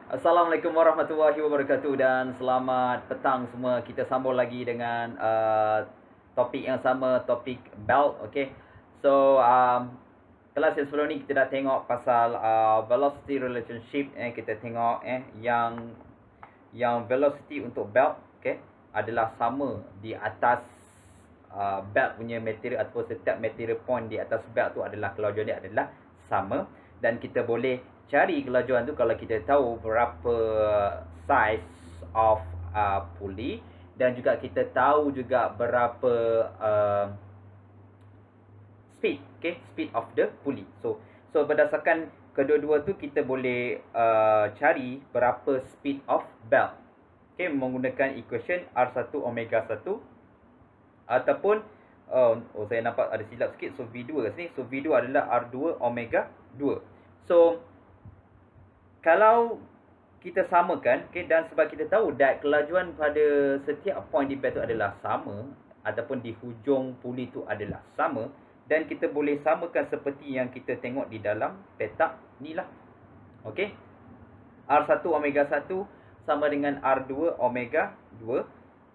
Assalamualaikum warahmatullahi wabarakatuh dan selamat petang semua. Kita sambung lagi dengan topik yang sama, topik belt. Okay. So kelas yang sebelum ni kita dah tengok pasal velocity relationship. Kita tengok yang velocity untuk belt, okay, adalah sama di atas belt punya material ataupun setiap material point di atas belt tu adalah kelajuan dia adalah sama, dan kita boleh cari kelajuan tu kalau kita tahu berapa size of pulley, dan juga kita tahu juga berapa speed, okay, speed of the pulley. So berdasarkan kedua-dua tu kita boleh cari berapa speed of belt, okay, menggunakan equation R1 omega 1 ataupun saya nampak ada silap sikit. So V2 kat sini. So V2 adalah R2 omega 2. So kalau kita samakan, okay, dan sebab kita tahu that kelajuan pada setiap point di belt tu adalah sama ataupun di hujung puli tu adalah sama, dan kita boleh samakan seperti yang kita tengok di dalam petak ni lah. Okey. R1 omega 1 sama dengan R2 omega 2,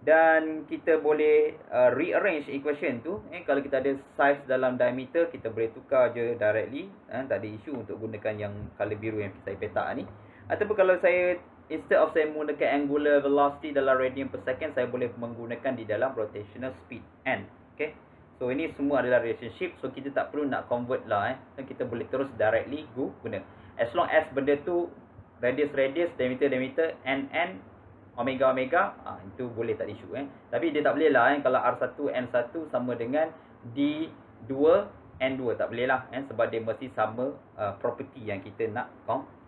dan kita boleh rearrange equation tu. Kalau kita ada size dalam diameter, kita boleh tukar je directly. Tak ada isu untuk gunakan yang color biru yang saya petak ni. Ataupun kalau saya instead of saya menggunakan angular velocity dalam radian per second, saya boleh menggunakan di dalam rotational speed n. Okay. So ini semua adalah relationship. So kita tak perlu nak convert lah. Kita boleh terus directly guna. As long as benda tu radius, diameter, n, omega, itu boleh, tak ada isu. Tapi dia tak boleh lah kalau R1, N1 sama dengan D2, N2. Tak boleh lah sebab dia mesti sama property yang kita nak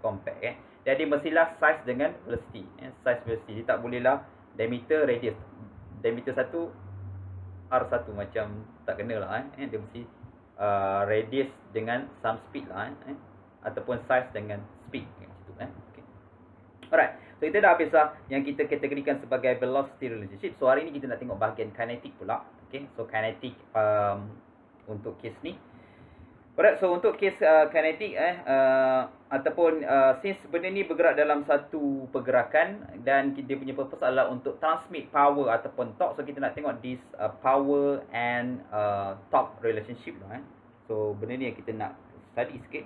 compare. Jadi mestilah size dengan velocity. Size velocity. Dia tak boleh lah diameter, radius. Diameter 1, R1 macam tak kena lah. Dia mesti radius dengan some speed lah. Ataupun size dengan speed. Okay. Alright. So kita dah habis lah yang kita kategorikan sebagai velocity relationship. So hari ni kita nak tengok bahagian kinetic pula. Okay. So kinetic untuk kes ni. Alright, so untuk kes kinetic ataupun since benda ni bergerak dalam satu pergerakan dan dia punya purpose adalah untuk transmit power ataupun torque. So kita nak tengok this power and torque relationship lah. So benda ni yang kita nak study sikit.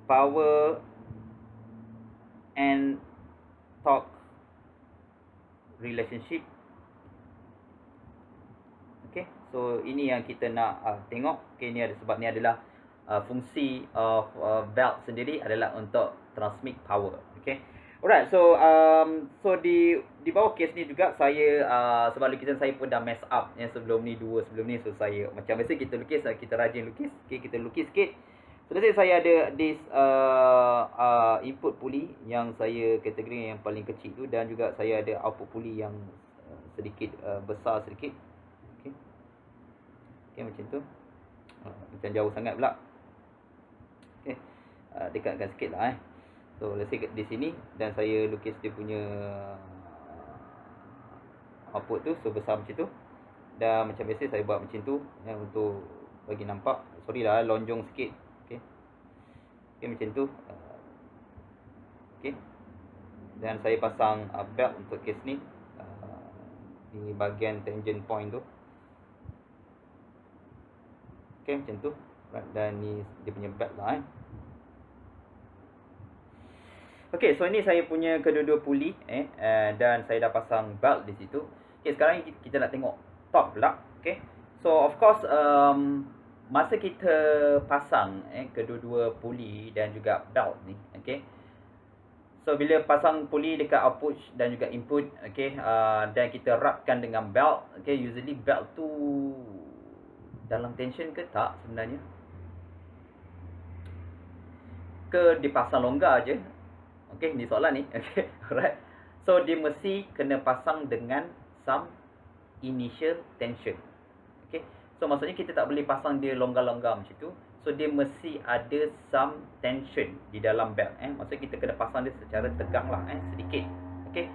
Power and torque relationship. Okay, so ini yang kita nak tengok. Okay, ni ada sebab ni adalah fungsi of belt sendiri adalah untuk transmit power. Okay, alright. So so di bawah kes ni juga saya sebab lukisan saya pun dah mess up yang sebelum ni, dua sebelum ni. So saya macam biasa kita lukis, kita rajin lukis. Okay, kita lukis sikit. So let's say saya ada this input pulley yang saya kategori yang paling kecil tu, dan juga saya ada output pulley yang sedikit besar sedikit. Okay, macam tu. Macam jauh sangat pula. Okay, dekatkan sikit lah. So let's say di sini, dan saya lukis dia punya output tu. So besar macam tu. Dan macam biasa saya buat macam tu untuk bagi nampak. Sorry lah, lonjong sikit. Okay, macam tu. Okay. Dan saya pasang belt untuk kes ni. Di bahagian tangent point tu. Okay, macam tu. Dan ni dia punya belt lah. Okay, so ini saya punya kedua-dua pulley. Dan saya dah pasang belt di situ. Okay, sekarang kita nak tengok top pula. Okay. So of course masa kita pasang kedua-dua pulley dan juga belt ni, okay. So bila pasang pulley dekat output dan juga input, okay, dan kita rapkan dengan belt, okay, usually belt tu dalam tension ke tak sebenarnya? Ke dipasang longgar je? Okay, ni soalan ni. Okay, alright. So dia mesti kena pasang dengan some initial tension. Okay. So maksudnya kita tak boleh pasang dia longgar-longgar macam tu. So dia mesti ada some tension di dalam belt. Maksudnya kita kena pasang dia secara tegang lah, sedikit. Okay.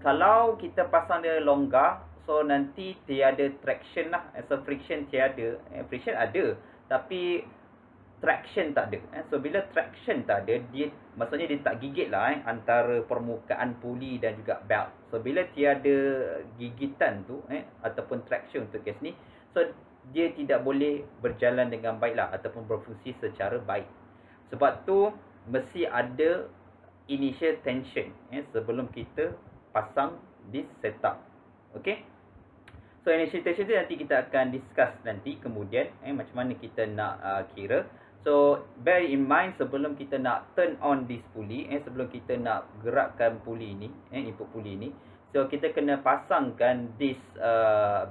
Kalau kita pasang dia longgar, so nanti tiada traction lah. So friction tiada. Friction ada, tapi traction tak ada. So bila traction tak ada, dia maksudnya dia tak gigit lah antara permukaan puli dan juga belt. So bila tiada gigitan tu ataupun traction untuk kes ni, so dia tidak boleh berjalan dengan baik lah ataupun berfungsi secara baik. Sebab tu mesti ada initial tension sebelum kita pasang this setup. Okay. So initial tension tu nanti kita akan discuss nanti kemudian macam mana kita nak kira. So bear in mind sebelum kita nak turn on this pulley, sebelum kita nak gerakkan pulley ni, input pulley ni, so kita kena pasangkan this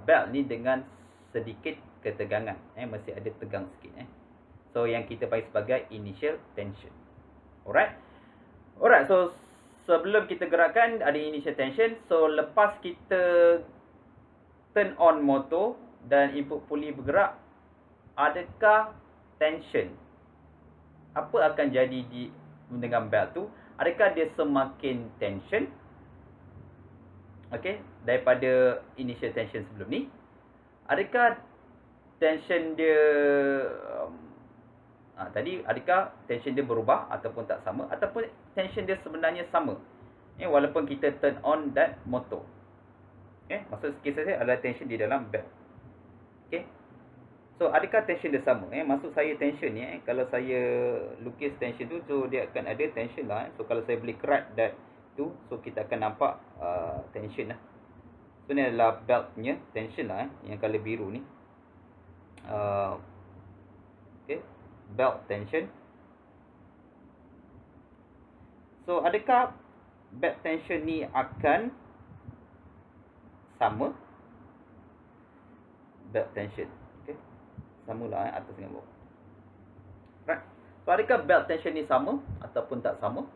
belt ni dengan sedikit ketegangan. Mesti ada tegang sikit. So yang kita panggil sebagai initial tension. Alright. So sebelum kita gerakkan ada initial tension. So lepas kita turn on motor dan input pulley bergerak, adakah tension? Apa akan jadi dengan belt tu? Adakah dia semakin tension? Okay, daripada initial tension sebelum ni? Adakah tension dia tadi, adakah tension dia berubah ataupun tak sama, ataupun tension dia sebenarnya sama walaupun kita turn on that motor? Maksud kisah saya adalah tension di dalam belt. Okay. So adakah tension dia sama? Maksud saya tension ni kalau saya lukis tension tu, so dia akan ada tension lah. So kalau saya boleh kerat that tu, so kita akan nampak tension lah. So ni adalah belt punya tension lah yang color biru ni. Okay, belt tension. So adakah belt tension ni akan sama? Belt tension. Okay, samalah atas dengan bawah. Right. So adakah belt tension ni sama ataupun tak sama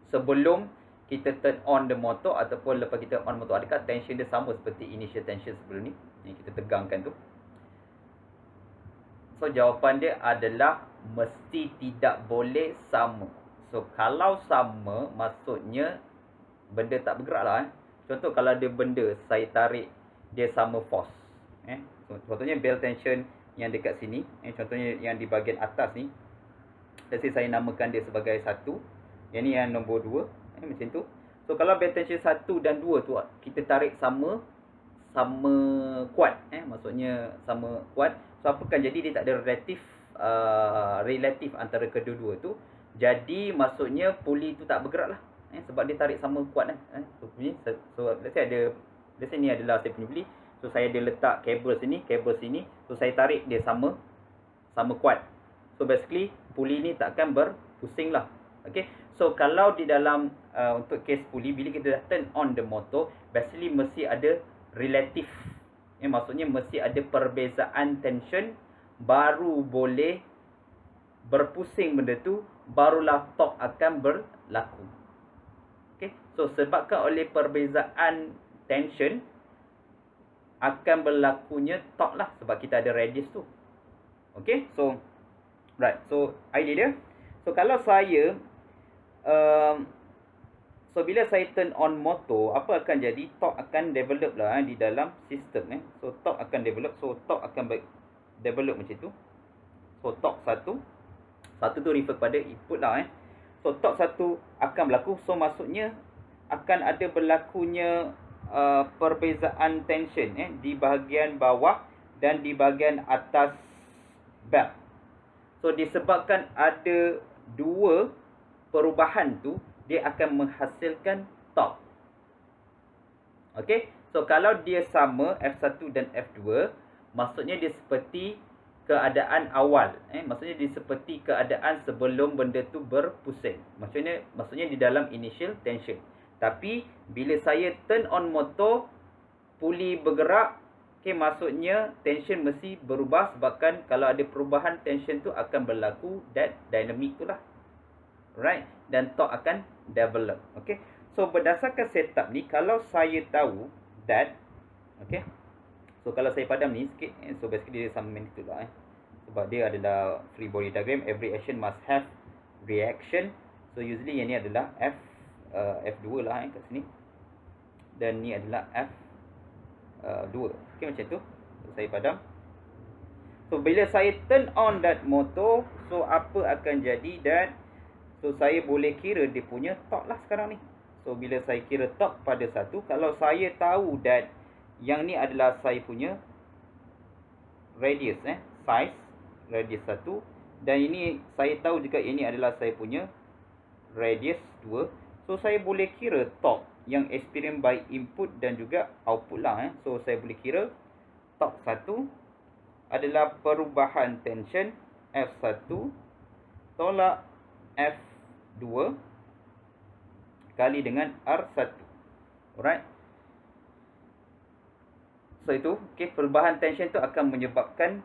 sebelum kita turn on the motor ataupun lepas kita on motor? Adakah tension dia sama seperti initial tension sebelum ni yang kita tegangkan tu? So jawapan dia adalah mesti tidak boleh sama. So kalau sama, maksudnya benda tak bergerak lah. Contoh kalau ada benda saya tarik, dia sama force. So, contohnya belt tension yang dekat sini, contohnya yang di bahagian atas ni, let's say saya namakan dia sebagai 1. Yang ni yang nombor 2, macam tu. So kalau belt tension 1 dan 2 tu kita tarik sama kuat, maksudnya sama kuat. So apa kan jadi dia tak ada relatif antara kedua-dua tu. Jadi maksudnya pulley tu tak bergerak lah. Sebab dia tarik sama kuat So let's say ni adalah saya punya pulley. So saya ada letak kabel sini. So saya tarik dia sama kuat. So basically pulley ni takkan berpusing lah. Okay. So kalau di dalam untuk case pulley, bila kita dah turn on the motor, basically mesti ada relatif. Maksudnya mesti ada perbezaan tension, baru boleh berpusing benda tu, barulah torque akan berlaku. Okay. So sebabkan oleh perbezaan tension akan berlakunya torque lah, sebab kita ada radius tu. Okay. So right. So idea dia, so kalau saya so bila saya turn on motor, apa akan jadi? Torque akan develop lah di dalam sistem. So torque akan develop. So torque akan develop macam tu. So torque satu tu refer pada input lah. So torque satu akan berlaku. So maksudnya akan ada berlakunya perbezaan tension di bahagian bawah dan di bahagian atas belt. So disebabkan ada dua perubahan tu, dia akan menghasilkan torque. Okay. So kalau dia sama F1 dan F2, maksudnya dia seperti keadaan awal. Maksudnya dia seperti keadaan sebelum benda tu berpusing. Maksudnya di dalam initial tension. Tapi bila saya turn on motor, pulley bergerak, okay, maksudnya tension mesti berubah, sebabkan kalau ada perubahan tension tu akan berlaku that dynamic tu lah. Right. Dan torque akan develop. Okay. So berdasarkan setup ni, kalau saya tahu that, okay, so kalau saya padam ni sikit, so basically dia sama magnitude lah. Sebab dia adalah free body diagram, every action must have reaction. So usually yang ni adalah F2 lah kat sini. Dan ni adalah F2. Okay, macam tu. So saya padam. So bila saya turn on that motor, so apa akan jadi that, so saya boleh kira dia punya torque lah sekarang ni. So bila saya kira torque pada 1, kalau saya tahu that yang ni adalah saya punya radius, size radius 1, dan ini saya tahu juga ini adalah saya punya radius 2, so saya boleh kira torque yang experienced by input dan juga output lah. So saya boleh kira torque 1 adalah perubahan tension F1 tolak F2 kali dengan R1. Alright. So itu, okay, perubahan tension tu akan menyebabkan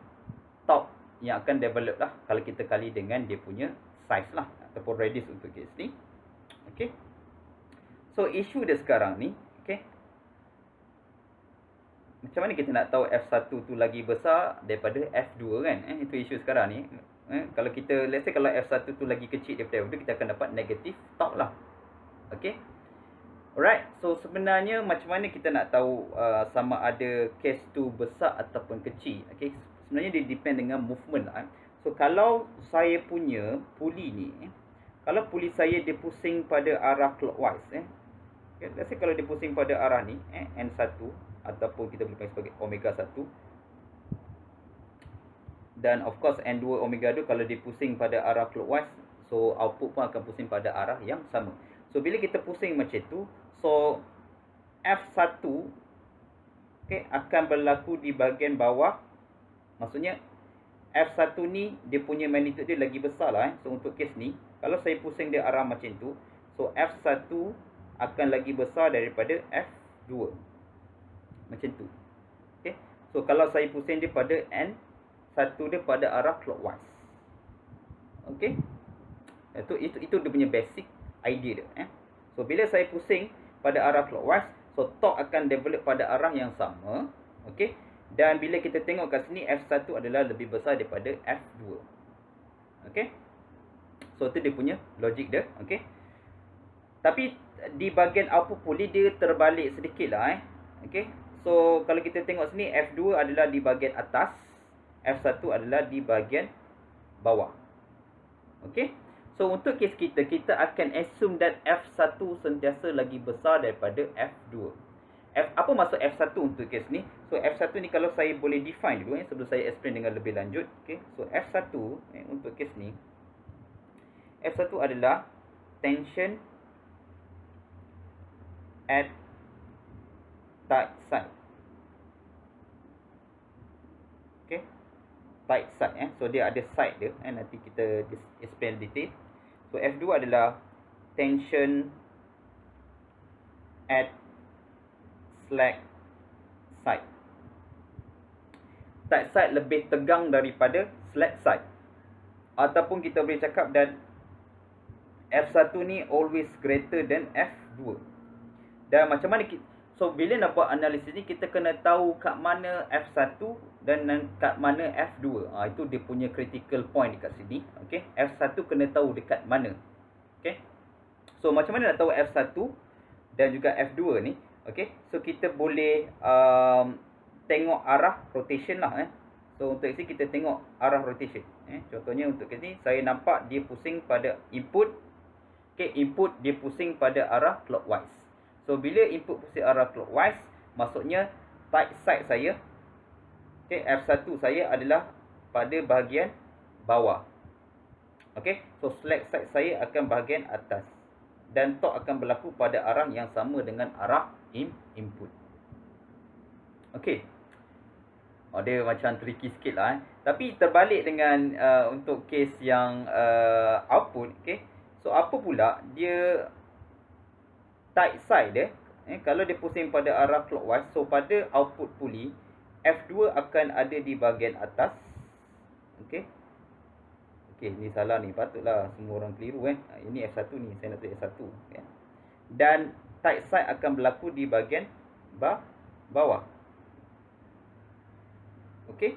torque yang akan develop lah kalau kita kali dengan dia punya size lah ataupun radius untuk kes ni. Okay. So isu dia sekarang ni, okay, macam mana kita nak tahu F1 tu lagi besar daripada F2 kan? Itu isu sekarang ni. Kalau kita, let's say kalau F1 tu lagi kecil daripada F2, kita akan dapat negatif torque lah. Okay. Alright. So sebenarnya macam mana kita nak tahu sama ada case tu besar ataupun kecil? Okay. Sebenarnya dia depend dengan movement lah. So kalau saya punya puli ni, kalau puli saya dia pusing pada arah clockwise, okay, let's say kalau dia pusing pada arah ni, N1, ataupun kita boleh panggil sebagai omega 1, dan of course N2 omega 2 kalau dia pusing pada arah clockwise, so output pun akan pusing pada arah yang sama. So bila kita pusing macam tu, so F1 okay, akan berlaku di bahagian bawah. Maksudnya F1 ni dia punya magnitude dia lagi besar lah. So untuk kes ni, kalau saya pusing dia arah macam tu, so F1 akan lagi besar daripada F2. Macam tu. Okay. So kalau saya pusing dia pada N1 dia pada arah clockwise. Okay. Itu dia punya basic idea dia. So bila saya pusing pada arah clockwise, so torque akan develop pada arah yang sama. Okay. Dan bila kita tengok kat sini, F1 adalah lebih besar daripada F2. Okay. So itu dia punya logik dia. Okay. Tapi di bahagian output puli dia terbalik sedikit lah. Okay. So kalau kita tengok sini, F2 adalah di bahagian atas, F1 adalah di bahagian bawah. Okay. So untuk kes kita, kita akan assume that F1 sentiasa lagi besar daripada F2. Apa maksud F1 untuk kes ni? So F1 ni kalau saya boleh define dulu sebelum saya explain dengan lebih lanjut. Okay. So F1 untuk kes ni, F1 adalah tension at tight side. Okay. Tight side. So dia ada side dia. Nanti kita explain detail. So F2 adalah tension at slack side. Tight side lebih tegang daripada slack side. Ataupun kita boleh cakap dan F1 ni always greater than F2. Dan macam mana kita, so bila nak buat analisis ni, kita kena tahu kat mana F1 dan kat mana F2. Itu dia punya critical point dekat sini. Okay. F1 kena tahu dekat mana. Okay. So macam mana nak tahu F1 dan juga F2 ni? Okay. So kita boleh tengok arah rotation lah. So untuk sini kita tengok arah rotation. Contohnya untuk sini saya nampak dia pusing pada input. Okay. Input dia pusing pada arah clockwise. So bila input pusing arah clockwise, maksudnya tight side saya, okay, F1 saya adalah pada bahagian bawah. Okay. So slack side saya akan bahagian atas. Dan torque akan berlaku pada arah yang sama dengan arah input. Okay. Dia macam tricky sikit lah. Tapi terbalik dengan untuk case yang output. Okay. So apa pula dia tight side dia, kalau dia pusing pada arah clockwise, so pada output puli F2 akan ada di bahagian atas. Okey. Okey, ni salah ni. Patutlah semua orang keliru Ini F1 ni, saya nak tulis F1. Okay. Dan tight side akan berlaku di bahagian bawah. Okey.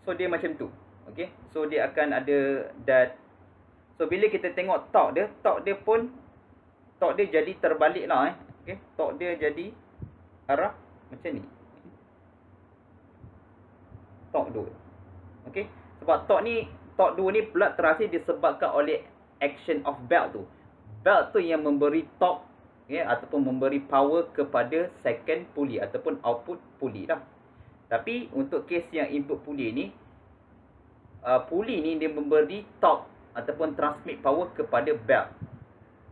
So dia macam tu. Okey. So dia akan ada that. So bila kita tengok torque dia pun torque dia jadi terbalik lah. Okay. Torque dia jadi arah macam ni. Torque 2. Okey. Sebab torque 2 ni pula terasa disebabkan oleh action of belt tu. Belt tu yang memberi torque ataupun memberi power kepada second pulley ataupun output pulley lah. Tapi untuk kes yang input pulley ni, pulley ni dia memberi torque ataupun transmit power kepada belt.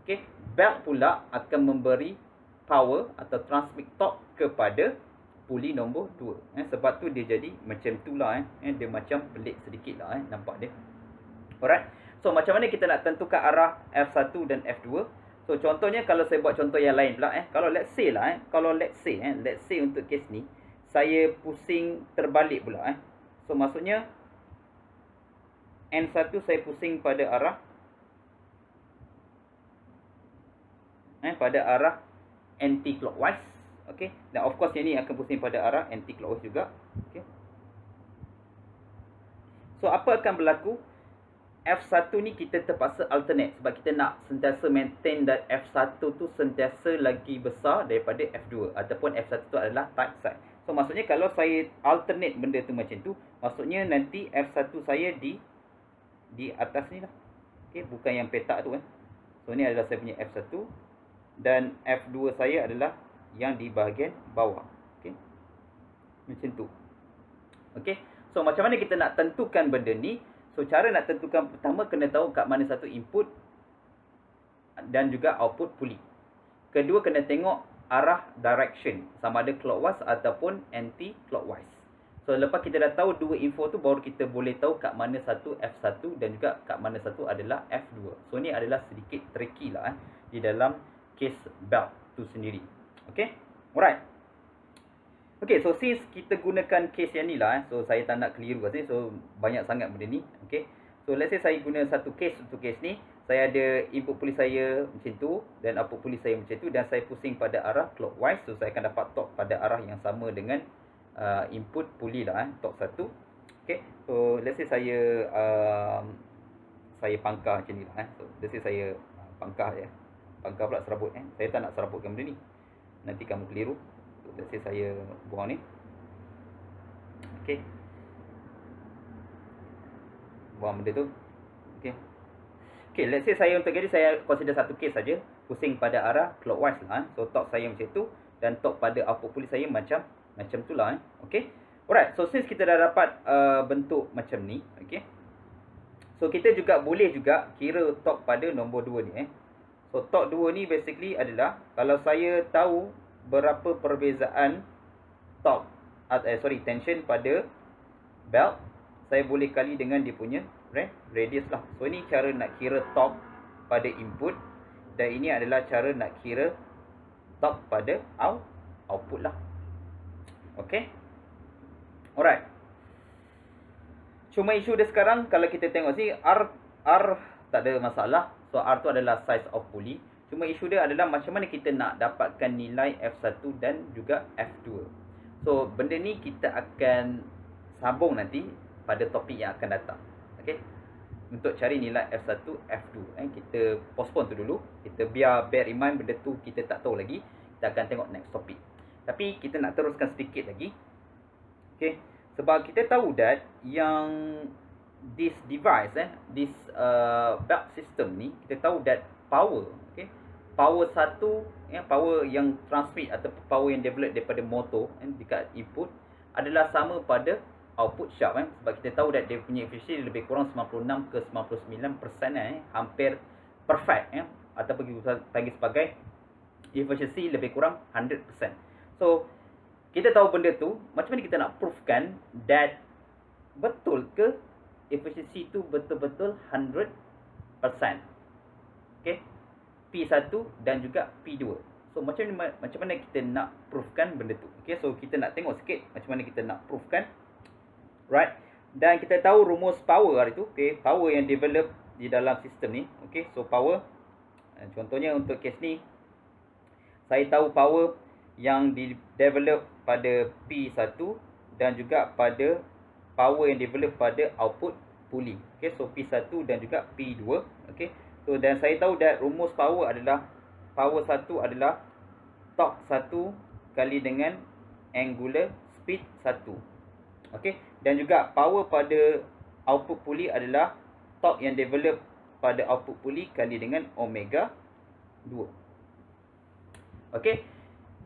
Okey, belt pula akan memberi power atau transmit torque kepada pulley nombor 2. Sebab tu dia jadi macam tu lah. Dia macam pelik sedikit lah. Nampak dia. Alright. So macam mana kita nak tentukan arah F1 dan F2? So contohnya kalau saya buat contoh yang lain pula. Kalau let's say lah. Let's say untuk kes ni, saya pusing terbalik pula. So maksudnya N1 saya pusing pada arah anti-clockwise. Okay. Dan of course yang ni akan pusing pada arah anti-clockwise juga. Okay. So apa akan berlaku? F1 ni kita terpaksa alternate sebab kita nak sentiasa maintain dan F1 tu sentiasa lagi besar daripada F2 ataupun F1 tu adalah tight side. So maksudnya kalau saya alternate benda tu macam tu, maksudnya nanti F1 saya di atas ni lah. Okay, bukan yang petak tu. So ni adalah saya punya F1 dan F2 saya adalah yang di bahagian bawah. Okay, macam tu. Okay, so macam mana kita nak tentukan benda ni? So cara nak tentukan pertama kena tahu kat mana satu input dan juga output pulley. Kedua kena tengok arah direction, sama ada clockwise ataupun anti-clockwise. So lepas kita dah tahu dua info tu, baru kita boleh tahu kat mana satu F1 dan juga kat mana satu adalah F2. So ni adalah sedikit tricky lah di dalam case belt tu sendiri. Okay, alright. Okay, so since kita gunakan case yang ni lah, so saya tak nak keliru kasi, so banyak sangat benda ni. Okay, so let's say saya guna satu case untuk case ni, saya ada input pulley saya macam tu dan output pulley saya macam tu, dan saya pusing pada arah clockwise, so saya akan dapat torque pada arah yang sama dengan input pulley lah, torque 1. Okay, so let's say saya pangkar macam ni lah. So let's say saya pangkar je, pangkar pula serabut. Saya tak nak serabutkan benda ni, nanti kamu keliru. Let's say saya buang ni. Okay, buang benda tu. Okay, okay, let's say saya untuk jadi saya consider satu case saja, pusing pada arah clockwise lah. So torque saya macam tu dan torque pada output pulley saya macam tu lah. Okay, alright. So since kita dah dapat bentuk macam ni, okay, so kita juga boleh juga kira torque pada nombor 2 ni. So torque 2 ni basically adalah, kalau saya tahu berapa perbezaan torque tension pada belt, saya boleh kali dengan dia punya radius lah. So ini cara nak kira torque pada input, dan ini adalah cara nak kira torque pada output lah. Okay, alright. Cuma isu dia sekarang, kalau kita tengok sini, R tak ada masalah. So R tu adalah size of pulley. Cuma isu dia adalah macam mana kita nak dapatkan nilai F1 dan juga F2. So benda ni kita akan sambung nanti pada topik yang akan datang. Okay, untuk cari nilai F1, F2. Kita postpone tu dulu. Kita bear in mind benda tu kita tak tahu lagi. Kita akan tengok next topik. Tapi kita nak teruskan sedikit lagi. Okay, sebab kita tahu that yang this device, this belt system ni, kita tahu that power, okay, power satu, power yang transmit atau power yang develop daripada motor dekat input adalah sama pada output shaft. Sebab kita tahu that dia punya efficiency lebih kurang 96 ke 99%, hampir perfect, ataupun kita panggil sebagai efficiency lebih kurang 100%. So kita tahu benda tu, macam mana kita nak proofkan that betul ke efficiency tu betul-betul 100%. Okay, P1 dan juga P2. So macam mana kita nak proofkan benda tu. Okay, so kita nak tengok sikit macam mana kita nak proofkan. Right, dan kita tahu rumus power hari tu. Okay, power yang develop di dalam sistem ni. Okay, so power, contohnya untuk case ni, saya tahu power yang di develop pada P1 dan juga pada power yang develop pada output pulley. Okay, so P1 dan juga P2. Okay, so dan saya tahu that rumus power adalah, power 1 adalah torque 1 kali dengan angular speed 1. Okay, Dan juga power pada output puli adalah torque yang develop pada output puli kali dengan omega 2. Okey.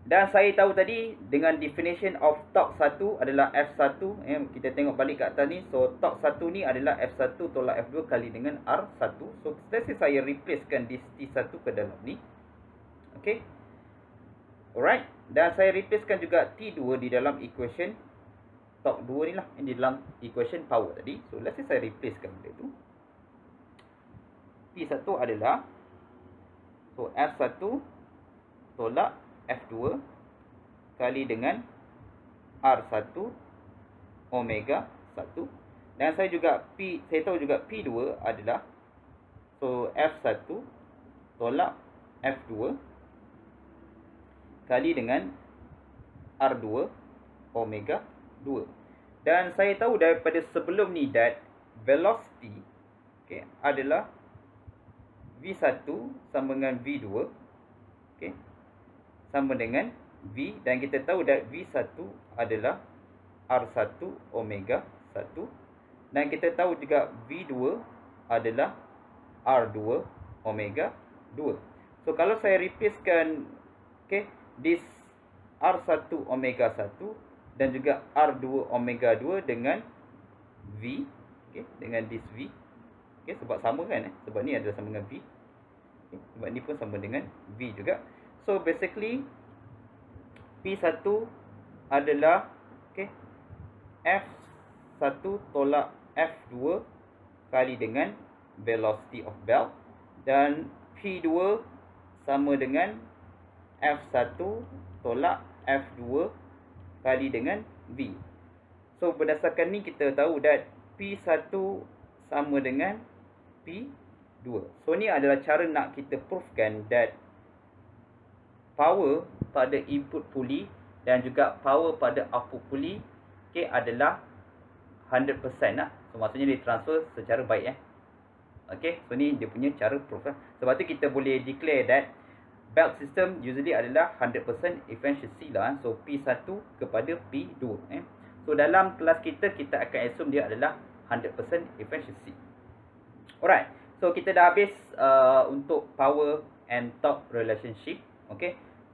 Dan saya tahu tadi dengan definition of torque 1 adalah F1. Kita tengok balik kat atas ni. So torque 1 ni adalah F1 tolak F2 kali dengan R1. So let's say saya replacekan this T1 ke dalam ni. Okey. Alright. Dan saya replacekan juga T2 di dalam equation torque 2 ni lah. Di dalam equation power tadi. So let's say saya replacekan benda tu. P1 adalah so F1 tolak F2 kali dengan R1 omega 1. Dan saya tahu juga P2 adalah so F1 tolak F2 kali dengan R2 omega 2. Dan saya tahu daripada sebelum ni that velocity adalah V1 sama dengan V2 sama dengan V, dan kita tahu that V1 adalah R1 omega 1, dan kita tahu juga V2 adalah R2 omega 2. So kalau saya replacekan this R1 omega 1 dan juga R2 omega 2 dengan V, dengan this V, sebab sama kan, sebab ni adalah sama dengan V, sebab ni pun sama dengan V juga. So basically P1 adalah F1 tolak F2 kali dengan velocity of belt, dan P2 sama dengan F1 tolak F2 kali dengan V. So berdasarkan ni kita tahu that P1 sama dengan P2. So ni adalah cara nak kita proofkan that power pada input puli dan juga power pada output puli adalah 100% lah. So maksudnya dia transfer secara baik so ni dia punya cara proof lah. Sebab tu kita boleh declare that belt system usually adalah 100% efficiency lah. So P1 kepada P2 So dalam kelas kita akan assume dia adalah 100% efficiency. Alright. So kita dah habis untuk power and torque relationship.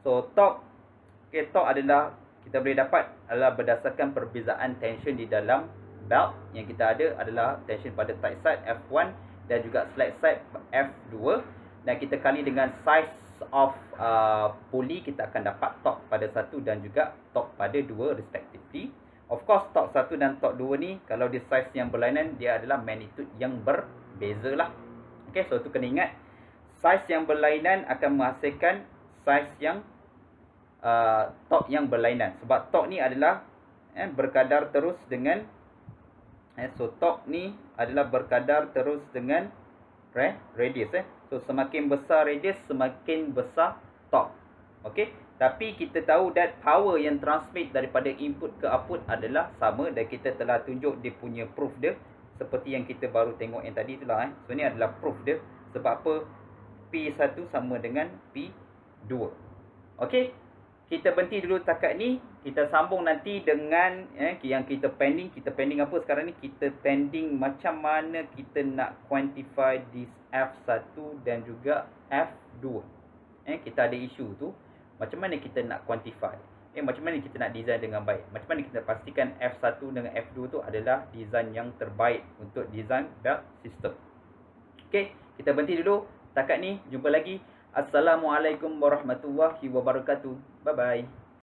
So torque adalah kita boleh dapat adalah berdasarkan perbezaan tension di dalam belt. Yang kita ada adalah tension pada tight side F1 dan juga slack side F2, dan kita kali dengan size of pulley, kita akan dapat torque pada 1 dan juga torque pada 2 respectively. Of course torque 1 dan torque 2 ni kalau dia size yang berlainan, dia adalah magnitude yang berbeza lah. So tu kena ingat, size yang berlainan akan menghasilkan size yang torque yang berlainan. Sebab torque ni adalah berkadar terus dengan so torque ni adalah berkadar terus dengan radius. So semakin besar radius, semakin besar torque. Tapi kita tahu that power yang transmit daripada input ke output adalah sama, dan kita telah tunjuk dia punya proof dia seperti yang kita baru tengok yang tadi itulah. So ni adalah proof dia. Sebab apa? P1 sama dengan P2. Kita berhenti dulu takat ni. Kita sambung nanti dengan yang kita pending. Kita pending apa sekarang ni? Kita pending macam mana kita nak quantify this F1 dan juga F2. Kita ada isu tu. Macam mana kita nak quantify? Macam mana kita nak design dengan baik? Macam mana kita pastikan F1 dengan F2 tu adalah design yang terbaik untuk design belt system. Kita berhenti dulu takat ni. Jumpa lagi. Assalamualaikum warahmatullahi wabarakatuh. Bye bye.